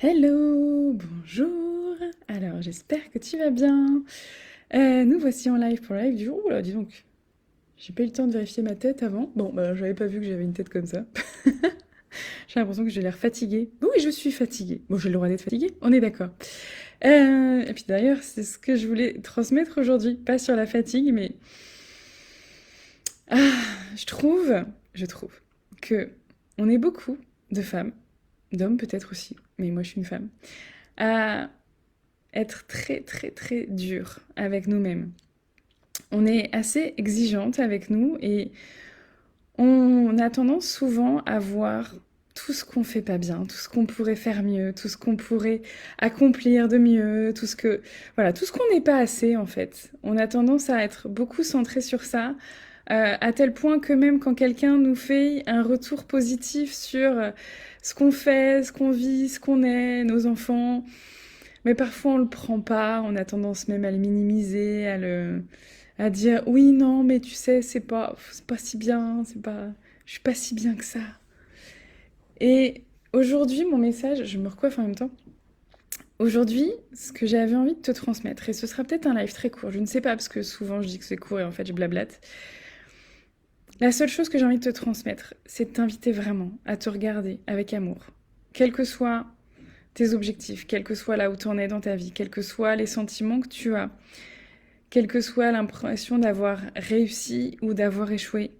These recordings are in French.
Hello, bonjour. Alors, j'espère que tu vas bien. Nous voici en live pour le live du jour. Oula, dis donc, j'ai pas eu le temps de vérifier ma tête avant. Bon, bah, j'avais pas vu que j'avais une tête comme ça. J'ai l'impression que j'ai l'air fatiguée. Oui, je suis fatiguée. Bon, j'ai le droit d'être fatiguée, on est d'accord. Et puis d'ailleurs, c'est ce que je voulais transmettre aujourd'hui. Pas sur la fatigue, mais ah, je trouve, je trouve que on est beaucoup de femmes, d'hommes peut-être aussi, mais moi je suis une femme, à être très très très dur avec nous-mêmes. On est assez exigeante avec nous et on a tendance souvent à voir tout ce qu'on fait pas bien, tout ce qu'on pourrait faire mieux, tout ce qu'on pourrait accomplir de mieux, tout ce que voilà, tout ce qu'on n'est pas assez en fait. On a tendance à être beaucoup centré sur ça, à tel point que même quand quelqu'un nous fait un retour positif sur ce qu'on fait, ce qu'on vit, ce qu'on est, nos enfants, mais parfois on le prend pas, on a tendance même à le minimiser, à dire oui non mais tu sais c'est pas si bien, c'est pas je suis pas si bien que ça. Et aujourd'hui mon message, je me recoiffe en même temps. Aujourd'hui, ce que j'avais envie de te transmettre, et ce sera peut-être un live très court, je ne sais pas parce que souvent je dis que c'est court et en fait je blablate. La seule chose que j'ai envie de te transmettre, c'est de t'inviter vraiment à te regarder avec amour, quel que soit tes objectifs, quel que soit là où tu en es dans ta vie, quels que soient les sentiments que tu as, quelle que soit l'impression d'avoir réussi ou d'avoir échoué.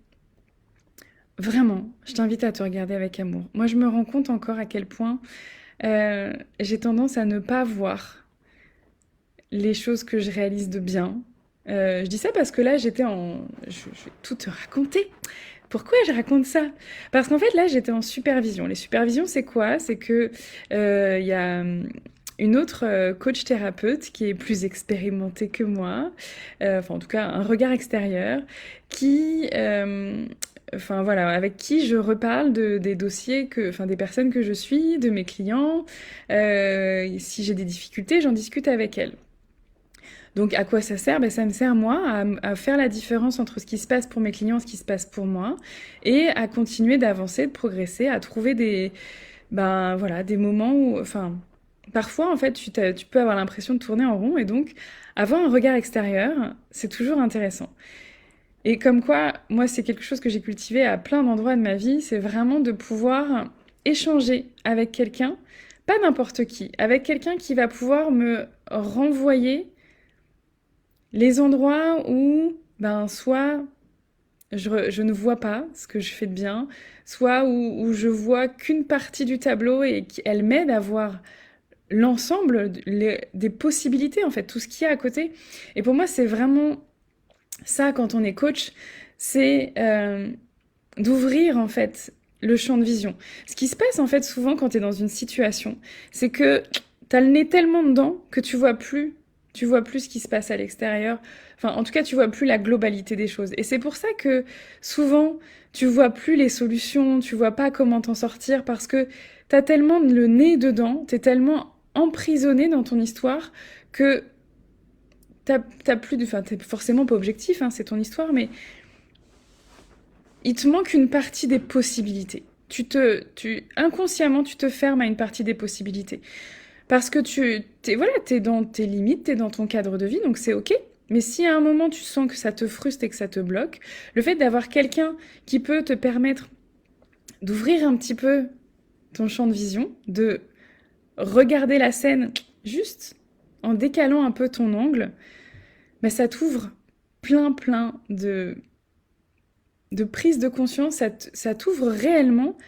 Vraiment, je t'invite à te regarder avec amour. Moi, je me rends compte encore à quel point j'ai tendance à ne pas voir les choses que je réalise de bien. Je dis ça parce que là, j'étais en... Je vais tout te raconter. Pourquoi je raconte ça? Parce qu'en fait, là, j'étais en supervision. Les supervisions, c'est quoi? C'est que y a une autre coach thérapeute qui est plus expérimentée que moi, enfin en tout cas un regard extérieur, qui, enfin voilà, avec qui je reparle des dossiers enfin des personnes que je suis, de mes clients. Si j'ai des difficultés, j'en discute avec elle. Donc à quoi ça sert? Ben, ça me sert moi à faire la différence entre ce qui se passe pour mes clients et ce qui se passe pour moi, et à continuer d'avancer, de progresser, à trouver ben voilà, des moments où, enfin, parfois en fait tu peux avoir l'impression de tourner en rond, et donc avoir un regard extérieur, c'est toujours intéressant. Et comme quoi, moi c'est quelque chose que j'ai cultivé à plein d'endroits de ma vie, c'est vraiment de pouvoir échanger avec quelqu'un, pas n'importe qui, avec quelqu'un qui va pouvoir me renvoyer les endroits où, ben, soit je ne vois pas ce que je fais de bien, soit où je vois qu'une partie du tableau et qu'elle m'aide à voir l'ensemble des possibilités, en fait, tout ce qu'il y a à côté. Et pour moi, c'est vraiment ça, quand on est coach, c'est d'ouvrir, en fait, le champ de vision. Ce qui se passe, en fait, souvent quand tu es dans une situation, c'est que tu as le nez tellement dedans que tu vois plus ce qui se passe à l'extérieur. Enfin, en tout cas, tu vois plus la globalité des choses. Et c'est pour ça que souvent, tu vois plus les solutions, tu vois pas comment t'en sortir parce que t'as tellement le nez dedans, t'es tellement emprisonné dans ton histoire que t'as plus de, enfin, t'es forcément pas objectif, hein, c'est ton histoire, mais il te manque une partie des possibilités. Inconsciemment, tu te fermes à une partie des possibilités. Parce que voilà, t'es dans tes limites, t'es dans ton cadre de vie, donc c'est ok. Mais si à un moment tu sens que ça te frustre et que ça te bloque, le fait d'avoir quelqu'un qui peut te permettre d'ouvrir un petit peu ton champ de vision, de regarder la scène juste en décalant un peu ton angle, ben ça t'ouvre plein de prise de conscience, ça t'ouvre réellement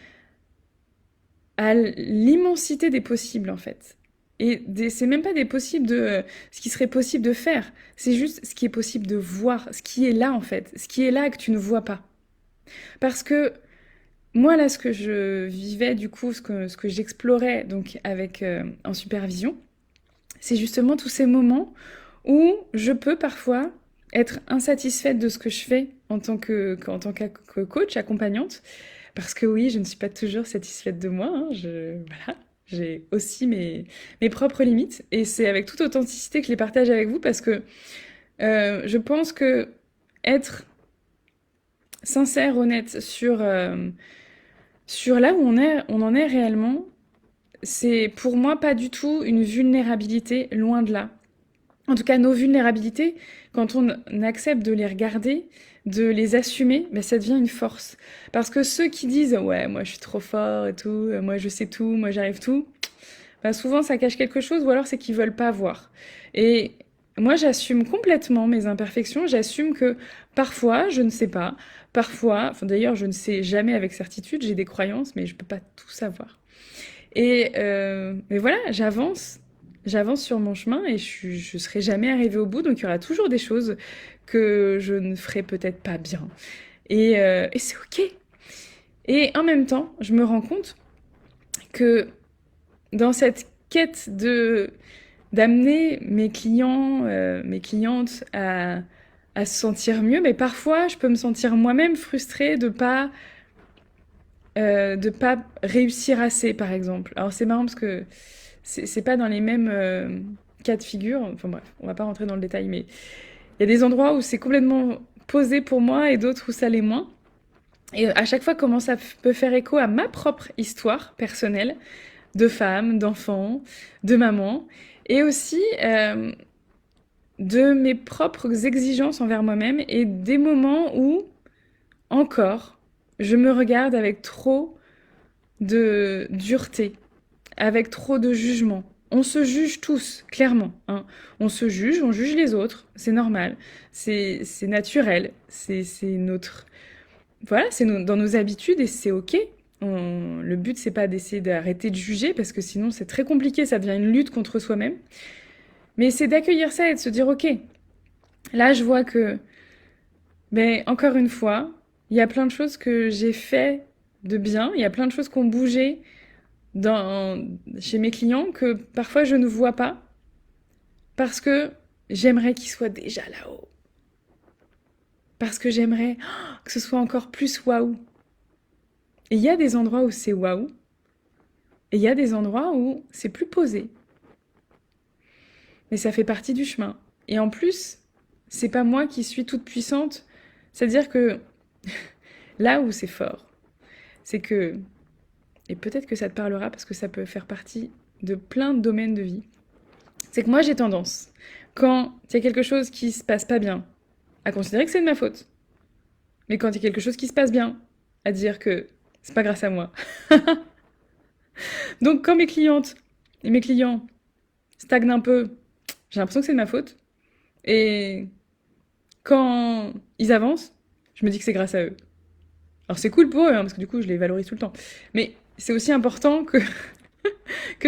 à l'immensité des possibles en fait. Et c'est même pas des possibles de ce qui serait possible de faire, c'est juste ce qui est possible de voir, ce qui est là en fait, ce qui est là que tu ne vois pas. Parce que moi là, ce que je vivais du coup, ce que j'explorais donc avec en supervision, c'est justement tous ces moments où je peux parfois être insatisfaite de ce que je fais en tant que coach, accompagnante, parce que oui, je ne suis pas toujours satisfaite de moi, hein, voilà, j'ai aussi mes propres limites, et c'est avec toute authenticité que je les partage avec vous, parce que je pense que être sincère, honnête sur là où on en est réellement, c'est pour moi pas du tout une vulnérabilité, loin de là. En tout cas, nos vulnérabilités, quand on accepte de les regarder, de les assumer, ben ça devient une force. Parce que ceux qui disent ouais, moi je suis trop fort et tout, moi je sais tout, moi j'arrive tout, ben souvent ça cache quelque chose ou alors c'est qu'ils veulent pas voir. Et moi j'assume complètement mes imperfections, j'assume que parfois je ne sais pas, parfois, enfin d'ailleurs je ne sais jamais avec certitude, j'ai des croyances mais je peux pas tout savoir. Mais voilà, j'avance sur mon chemin et je serai jamais arrivée au bout, donc il y aura toujours des choses que je ne ferai peut-être pas bien. Et c'est ok. Et en même temps, je me rends compte que dans cette quête de d'amener mes clients, mes clientes à se sentir mieux, mais parfois je peux me sentir moi-même frustrée de pas réussir assez, par exemple. Alors c'est marrant parce que c'est pas dans les mêmes cas de figure. Enfin bref, on va pas rentrer dans le détail, mais il y a des endroits où c'est complètement posé pour moi et d'autres où ça l'est moins. Et à chaque fois, comment ça peut faire écho à ma propre histoire personnelle de femme, d'enfant, de maman, et aussi de mes propres exigences envers moi-même et des moments où, encore, je me regarde avec trop de dureté, avec trop de jugement. On se juge tous, clairement. Hein. On se juge, on juge les autres, c'est normal, c'est naturel, c'est notre... Voilà, c'est dans nos habitudes et c'est ok. Le but, c'est pas d'essayer d'arrêter de juger parce que sinon c'est très compliqué, ça devient une lutte contre soi-même. Mais c'est d'accueillir ça et de se dire ok, là je vois que, ben, encore une fois, il y a plein de choses que j'ai fait de bien, il y a plein de choses qui ont bougé chez mes clients que parfois je ne vois pas parce que j'aimerais qu'ils soient déjà là-haut. Parce que j'aimerais que ce soit encore plus waouh. Et il y a des endroits où c'est waouh. Et il y a des endroits où c'est plus posé. Mais ça fait partie du chemin. Et en plus, c'est pas moi qui suis toute puissante. C'est-à-dire que là où c'est fort, c'est que, et peut-être que ça te parlera parce que ça peut faire partie de plein de domaines de vie, c'est que moi j'ai tendance, quand il y a quelque chose qui se passe pas bien, à considérer que c'est de ma faute. Mais quand il y a quelque chose qui se passe bien, à dire que c'est pas grâce à moi. Donc quand mes clientes et mes clients stagnent un peu, j'ai l'impression que c'est de ma faute. Et quand ils avancent, je me dis que c'est grâce à eux. Alors c'est cool pour eux, hein, parce que du coup je les valorise tout le temps. Mais c'est aussi important que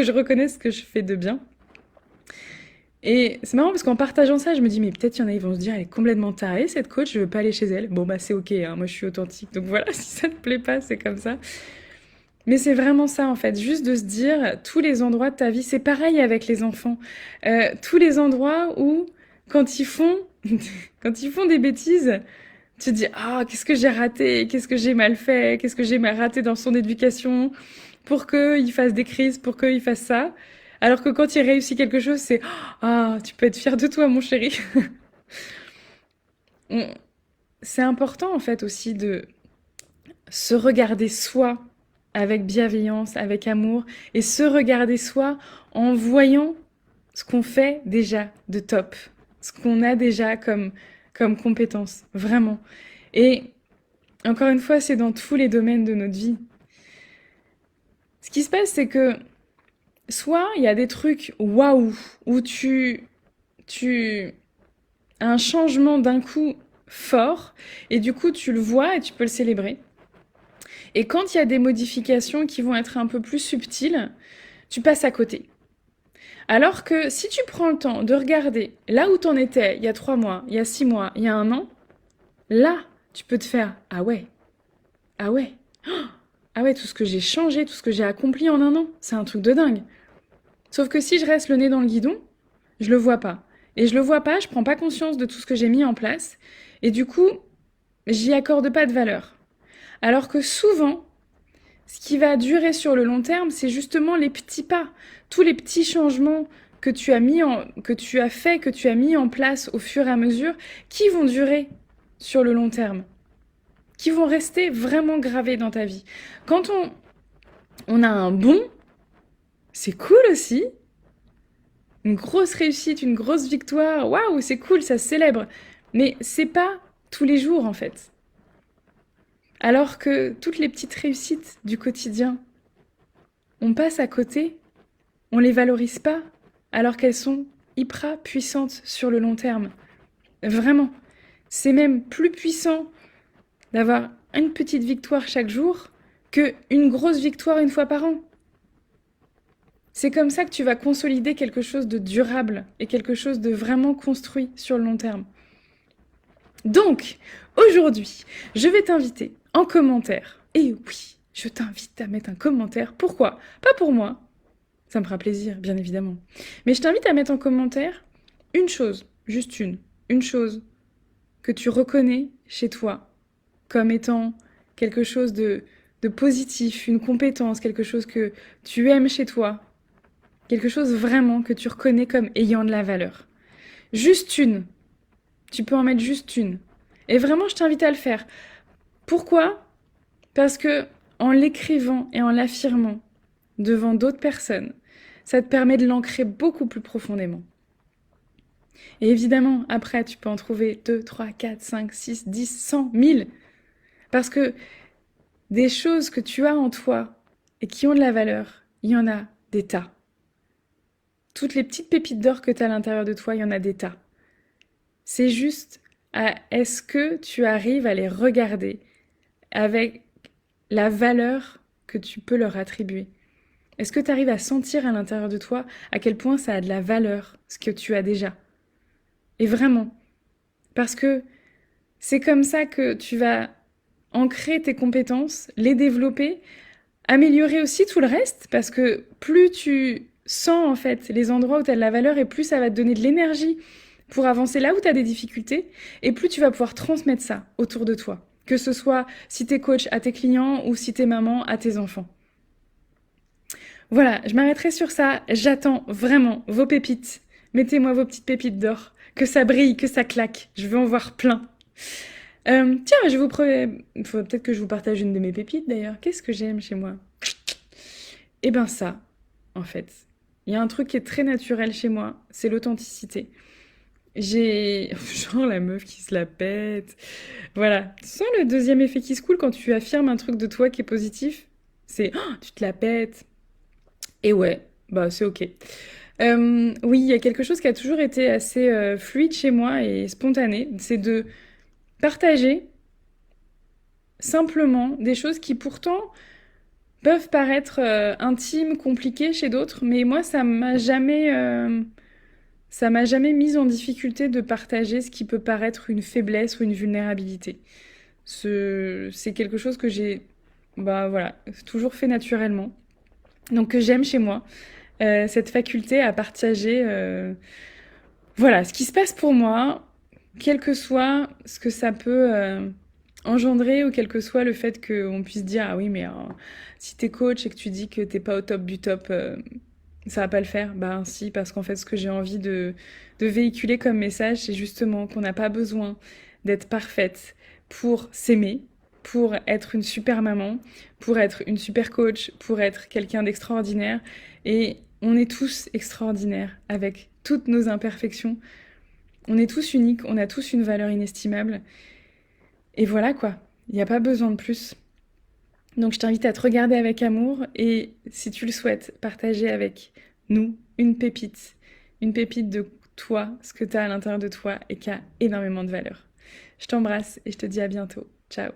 je reconnaisse ce que je fais de bien. Et c'est marrant parce qu'en partageant ça, je me dis, mais peut-être il y en a, ils vont se dire, elle est complètement tarée, cette coach, je veux pas aller chez elle. Bon, bah c'est ok, hein, moi je suis authentique. Donc voilà, si ça te plaît pas, c'est comme ça. Mais c'est vraiment ça, en fait, juste de se dire, tous les endroits de ta vie, c'est pareil avec les enfants. Tous les endroits où, quand ils font, quand ils font des bêtises, tu te dis, ah, qu'est-ce que j'ai raté, qu'est-ce que j'ai mal fait, qu'est-ce que j'ai mal raté dans son éducation, pour qu'il fasse des crises, pour qu'il fasse ça. Alors que quand il réussit quelque chose, c'est, ah, tu peux être fier de toi, mon chéri. On- C'est important, en fait, aussi de se regarder soi avec bienveillance, avec amour, et se regarder soi en voyant ce qu'on fait déjà de top, ce qu'on a déjà comme compétence, vraiment. Et encore une fois, c'est dans tous les domaines de notre vie. Ce qui se passe, c'est que soit il y a des trucs waouh, où tu as un changement d'un coup fort, et du coup tu le vois et tu peux le célébrer. Et quand il y a des modifications qui vont être un peu plus subtiles, tu passes à côté. Alors que si tu prends le temps de regarder là où t'en étais il y a 3 mois, il y a 6 mois, il y a 1 an, là, tu peux te faire ah ouais, ah ouais, ah ouais, tout ce que j'ai changé, tout ce que j'ai accompli en 1 an, c'est un truc de dingue. Sauf que si je reste le nez dans le guidon, je le vois pas. Et je le vois pas, je prends pas conscience de tout ce que j'ai mis en place. Et du coup, j'y accorde pas de valeur. Alors que souvent, ce qui va durer sur le long terme, c'est justement les petits pas, tous les petits changements que tu as que tu as fait, que tu as mis en place au fur et à mesure, qui vont durer sur le long terme, qui vont rester vraiment gravés dans ta vie. Quand on a un bon, c'est cool aussi. Une grosse réussite, une grosse victoire, waouh, c'est cool, ça se célèbre. Mais c'est pas tous les jours en fait. Alors que toutes les petites réussites du quotidien, on passe à côté, on les valorise pas, alors qu'elles sont hyper puissantes sur le long terme. Vraiment. C'est même plus puissant d'avoir une petite victoire chaque jour que une grosse victoire une fois par an. C'est comme ça que tu vas consolider quelque chose de durable et quelque chose de vraiment construit sur le long terme. Donc, aujourd'hui, je vais t'inviter en commentaire. Et oui, je t'invite à mettre un commentaire. Pourquoi? Pas pour moi. Ça me fera plaisir, bien évidemment. Mais je t'invite à mettre en commentaire une chose, juste une chose que tu reconnais chez toi comme étant quelque chose de positif, une compétence, quelque chose que tu aimes chez toi, quelque chose vraiment que tu reconnais comme ayant de la valeur. Juste une. Tu peux en mettre juste une. Et vraiment, je t'invite à le faire. Pourquoi? Parce que en l'écrivant et en l'affirmant devant d'autres personnes, ça te permet de l'ancrer beaucoup plus profondément. Et évidemment, après, tu peux en trouver 2, 3, 4, 5, 6, 10, 100, 1000. Parce que des choses que tu as en toi et qui ont de la valeur, il y en a des tas. Toutes les petites pépites d'or que tu as à l'intérieur de toi, il y en a des tas. C'est juste, est-ce que tu arrives à les regarder avec la valeur que tu peux leur attribuer? Est-ce que tu arrives à sentir à l'intérieur de toi à quel point ça a de la valeur, ce que tu as déjà? Et vraiment, parce que c'est comme ça que tu vas ancrer tes compétences, les développer, améliorer aussi tout le reste, parce que plus tu sens en fait les endroits où tu as de la valeur et plus ça va te donner de l'énergie pour avancer là où tu as des difficultés, et plus tu vas pouvoir transmettre ça autour de toi, que ce soit si tu es coach à tes clients ou si tu es maman à tes enfants. Voilà, je m'arrêterai sur ça. J'attends vraiment vos pépites. Mettez-moi vos petites pépites d'or. Que ça brille, que ça claque. Je veux en voir plein. Tiens, je vous il faut peut-être que je vous partage une de mes pépites d'ailleurs. Qu'est-ce que j'aime chez moi? Eh ben ça, en fait. Il y a un truc qui est très naturel chez moi, c'est l'authenticité. J'ai... Genre la meuf qui se la pète. Voilà. Tu sens le deuxième effet qui se coule quand tu affirmes un truc de toi qui est positif? C'est oh, tu te la pètes. Et ouais, bah c'est ok. Oui, il y a quelque chose qui a toujours été assez fluide chez moi et spontané, c'est de partager simplement des choses qui pourtant peuvent paraître intimes, compliquées chez d'autres, mais moi ça m'a jamais mise en difficulté de partager ce qui peut paraître une faiblesse ou une vulnérabilité. C'est quelque chose que j'ai, bah voilà, toujours fait naturellement, donc que j'aime chez moi. Cette faculté à partager voilà, ce qui se passe pour moi, quel que soit ce que ça peut engendrer ou quel que soit le fait qu'on puisse dire ah oui mais si t'es coach et que tu dis que t'es pas au top du top, ça va pas le faire. Ben si, parce qu'en fait ce que j'ai envie de véhiculer comme message, c'est justement qu'on n'a pas besoin d'être parfaite pour s'aimer, pour être une super maman, pour être une super coach, pour être quelqu'un d'extraordinaire. Et on est tous extraordinaires avec toutes nos imperfections. On est tous uniques, on a tous une valeur inestimable. Et voilà quoi, il n'y a pas besoin de plus. Donc je t'invite à te regarder avec amour et si tu le souhaites, partager avec nous une pépite de toi, ce que tu as à l'intérieur de toi et qui a énormément de valeur. Je t'embrasse et je te dis à bientôt. Ciao.